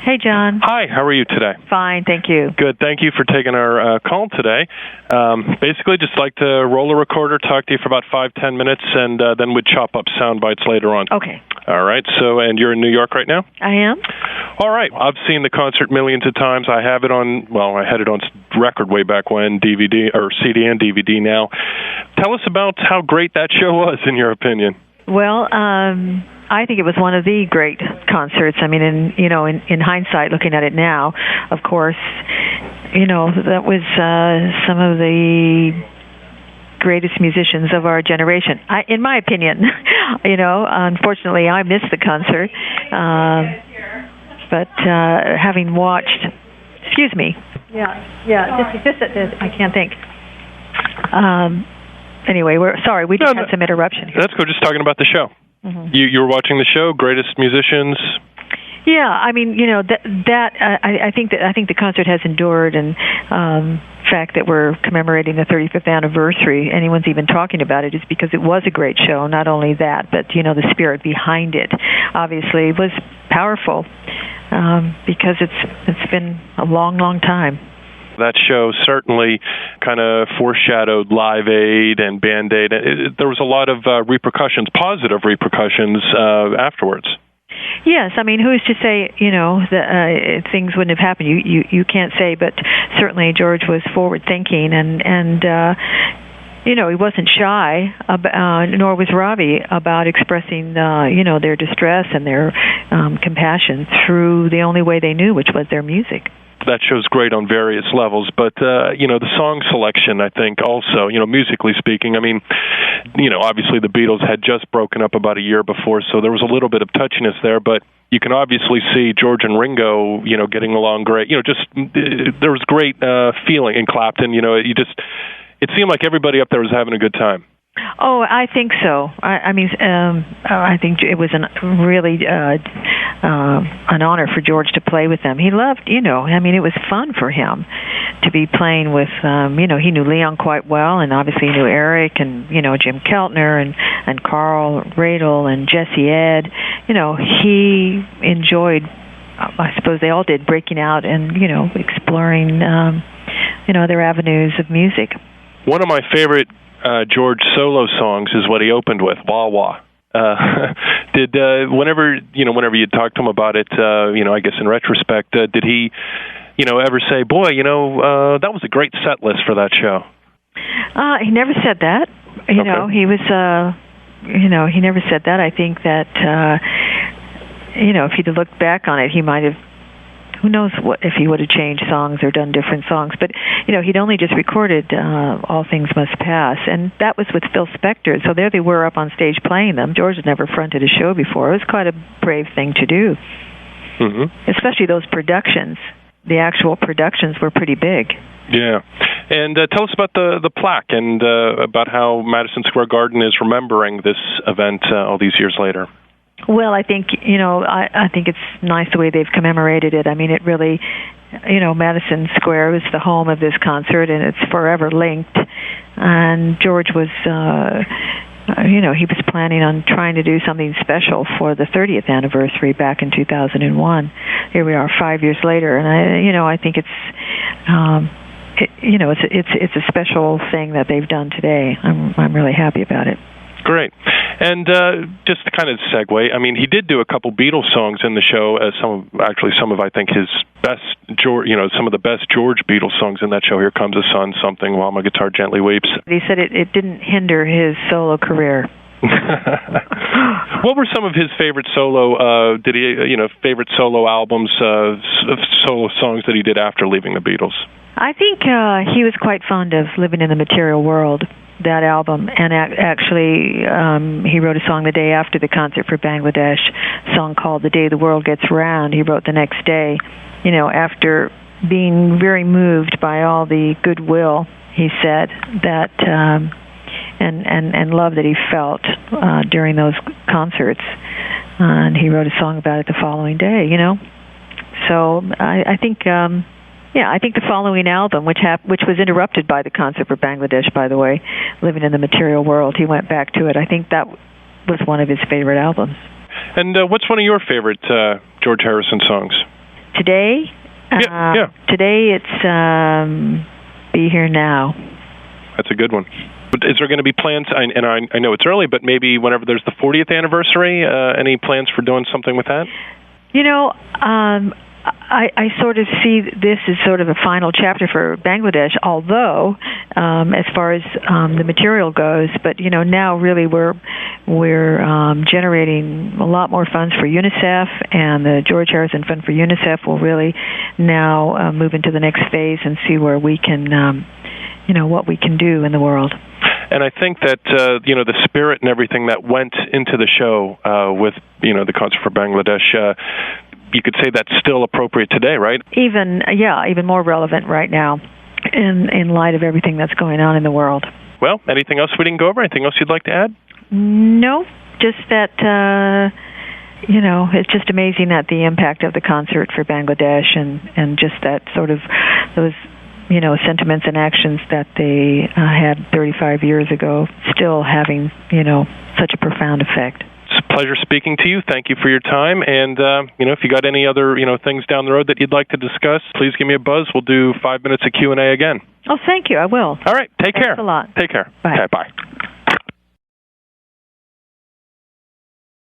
Hey, John. Hi, how are you today? Fine, thank you. Good, thank you for taking our call today. Basically, just like to roll a recorder, talk to you for about 5-10 minutes, and then we'd chop up sound bites later on. Okay. All right, so, and you're in New York right now? I am. All right, I've seen the concert millions of times. I have it on, well, I had it on record way back when, DVD, or CD and DVD now. Tell us about how great that show was, in your opinion. Well, I think it was one of the great concerts. I mean, in hindsight, looking at it now, of course, that was some of the greatest musicians of our generation, in my opinion. Unfortunately, I missed the concert, but having watched, excuse me, just I can't think. Anyway, we just had some interruption here. That's good. Just talking about the show. Mm-hmm. You were watching the show, greatest musicians. Yeah, I mean, I think the concert has endured, and fact that we're commemorating the 35th anniversary, anyone's even talking about it, is because it was a great show. Not only that, but the spirit behind it obviously was powerful, because it's been a long, long time. That show certainly kind of foreshadowed Live Aid and Band Aid. There was a lot of repercussions, positive repercussions afterwards. Yes, I mean, who's to say, that things wouldn't have happened? You can't say, but certainly George was forward-thinking, and he wasn't shy, nor was Robbie, about expressing, their distress and their compassion through the only way they knew, which was their music. That show's great on various levels, but the song selection, I think, also, musically speaking, I mean, obviously the Beatles had just broken up about a year before, so there was a little bit of touchiness there, but you can obviously see George and Ringo, getting along great. There was great feeling in Clapton. It seemed like everybody up there was having a good time. Oh, I think so. I think it was really an honor for George to play with them. He loved, it was fun for him to be playing with, he knew Leon quite well, and obviously he knew Eric and, Jim Keltner and Carl Radle and Jesse Ed. He enjoyed, I suppose they all did, breaking out and, exploring, other avenues of music. One of my favorite George solo songs is what he opened with, Wah Wah. Whenever you talked to him about it, I guess in retrospect, did he, ever say, boy, that was a great set list for that show? He never said that. He was, he never said that. I think that, if he'd looked back on it, he might have, who knows what if he would have changed songs or done different songs. But, he'd only just recorded All Things Must Pass, and that was with Phil Spector. So there they were up on stage playing them. George had never fronted a show before. It was quite a brave thing to do, especially those productions. The actual productions were pretty big. Yeah. And tell us about the plaque and about how Madison Square Garden is remembering this event all these years later. Well, I think, I think it's nice the way they've commemorated it. I mean, it really, Madison Square was the home of this concert, and it's forever linked. And George was, he was planning on trying to do something special for the 30th anniversary back in 2001. Here we are 5 years later, and I think it's, it's a special thing that they've done today. I'm really happy about it. Great. And just to kind of segue, I mean, he did do a couple Beatles songs in the show, some of I think his best, some of the best George Beatles songs in that show. Here Comes the Sun, something, While My Guitar Gently Weeps. He said it didn't hinder his solo career. What were some of his favorite solo? Did he, favorite solo albums, solo songs that he did after leaving the Beatles? I think he was quite fond of Living in the Material World, that album, and actually he wrote a song the day after the concert for Bangladesh, a song called The Day the World Gets Round. He wrote the next day, after being very moved by all the goodwill, he said, that and love that he felt during those concerts, and he wrote a song about it the following day, So I think I think the following album, which was interrupted by the concert for Bangladesh, by the way, Living in the Material World, he went back to it. I think that was one of his favorite albums. And what's one of your favorite George Harrison songs? Today? Yeah. Today it's Be Here Now. That's a good one. But is there going to be plans, and I know it's early, but maybe whenever there's the 40th anniversary, any plans for doing something with that? I sort of see this as sort of a final chapter for Bangladesh, although as far as the material goes, but now really we're generating a lot more funds for UNICEF, and the George Harrison Fund for UNICEF will really now move into the next phase and see where we can, what we can do in the world. And I think that, the spirit and everything that went into the show with, the Concert for Bangladesh, you could say that's still appropriate today, right? Even more relevant right now in light of everything that's going on in the world. Well, anything else we didn't go over? Anything else you'd like to add? No, just that, it's just amazing that the impact of the Concert for Bangladesh and just that sort of those sentiments and actions that they had 35 years ago still having, such a profound effect. It's a pleasure speaking to you. Thank you for your time. And, if you got any other, things down the road that you'd like to discuss, please give me a buzz. We'll do 5 minutes of Q&A again. Oh, thank you. I will. All right. Take care. Thanks a lot. Take care. Bye. Okay, bye.